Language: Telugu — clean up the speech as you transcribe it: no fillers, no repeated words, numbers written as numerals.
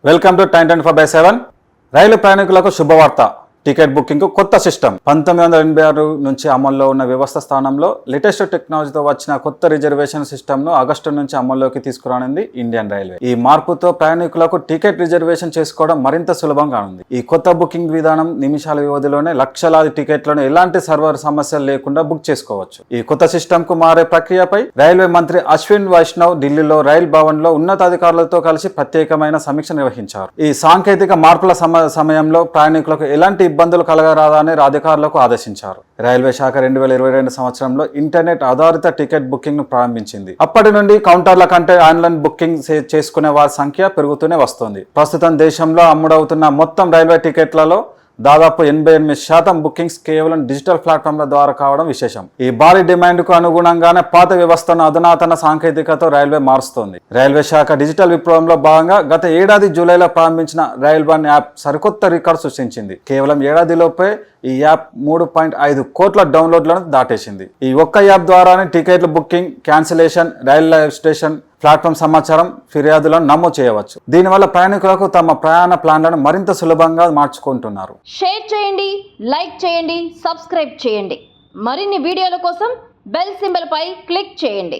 Welcome to time 24/7. రైలు ప్రయాణికులకు శుభవార్త. టికెట్ బుకింగ్ కొత్త సిస్టమ్ 1986 నుంచి అమల్లో ఉన్న వ్యవస్థ స్థానంలో లేటెస్ట్ టెక్నాలజీతో వచ్చిన కొత్త రిజర్వేషన్ సిస్టమ్ ను ఆగస్టు నుంచి అమల్లోకి తీసుకురానుంది ఇండియన్ రైల్వే. ఈ మార్పుతో ప్రయాణికులకు టికెట్ రిజర్వేషన్ చేసుకోవడం మరింత సులభంగా ఉంది. ఈ కొత్త బుకింగ్ విధానం నిమిషాల వ్యవధిలోనే లక్షలాది టికెట్లను ఎలాంటి సర్వర్ సమస్యలు లేకుండా బుక్ చేసుకోవచ్చు. ఈ కొత్త సిస్టమ్ కు మారే ప్రక్రియపై రైల్వే మంత్రి అశ్విన్ వైష్ణవ్ ఢిల్లీలో రైల్ భవన్ లో ఉన్నతాధికారులతో కలిసి ప్రత్యేకమైన సమీక్ష నిర్వహించారు. ఈ సాంకేతిక మార్పుల సమయంలో ప్రయాణికులకు ఎలాంటి ఇబ్బందులు కలగరాదని అధికారులకు ఆదేశించారు. రైల్వే శాఖ 2022 సంవత్సరంలో ఇంటర్నెట్ ఆధారిత టికెట్ బుకింగ్ ను ప్రారంభించింది. అప్పటి నుండి కౌంటర్ల కంటే ఆన్లైన్ బుకింగ్ చేసుకునే వారి సంఖ్య పెరుగుతూనే వస్తోంది. ప్రస్తుతం దేశంలో అమ్ముడవుతున్న మొత్తం రైల్వే టికెట్లలో దాదాపు 88% బుకింగ్స్ కేవలం డిజిటల్ ప్లాట్ఫామ్ల ద్వారా కావడం విశేషం. ఈ భారీ డిమాండ్ కు అనుగుణంగానే పాత వ్యవస్థను అధునాతన సాంకేతికతో రైల్వే మారుస్తోంది. రైల్వే శాఖ డిజిటల్ విప్లవంలో భాగంగా గత ఏడాది జూలైలో ప్రారంభించిన రైల్ వన్ యాప్ సరికొత్త రికార్డు సృష్టించింది. కేవలం ఏడాదిలోపే ఈ యాప్ 3.5 కోట్ల డౌన్లోడ్లను దాటేసింది. ఈ ఒక్క యాప్ ద్వారానే టికెట్ల booking, cancellation, rail live station, platform సమాచారం, ఫిర్యాదులను నమోదు చేయవచ్చు. దీనివల్ల ప్రయాణికులకు తమ ప్రయాణ ప్లాన్లను మరింత సులభంగా మార్చుకుంటున్నారు. షేర్ చేయండి, లైక్ చేయండి, సబ్స్క్రైబ్ చేయండి. మరిన్ని వీడియోల కోసం బెల్ సింబల్ పై క్లిక్ చేయండి.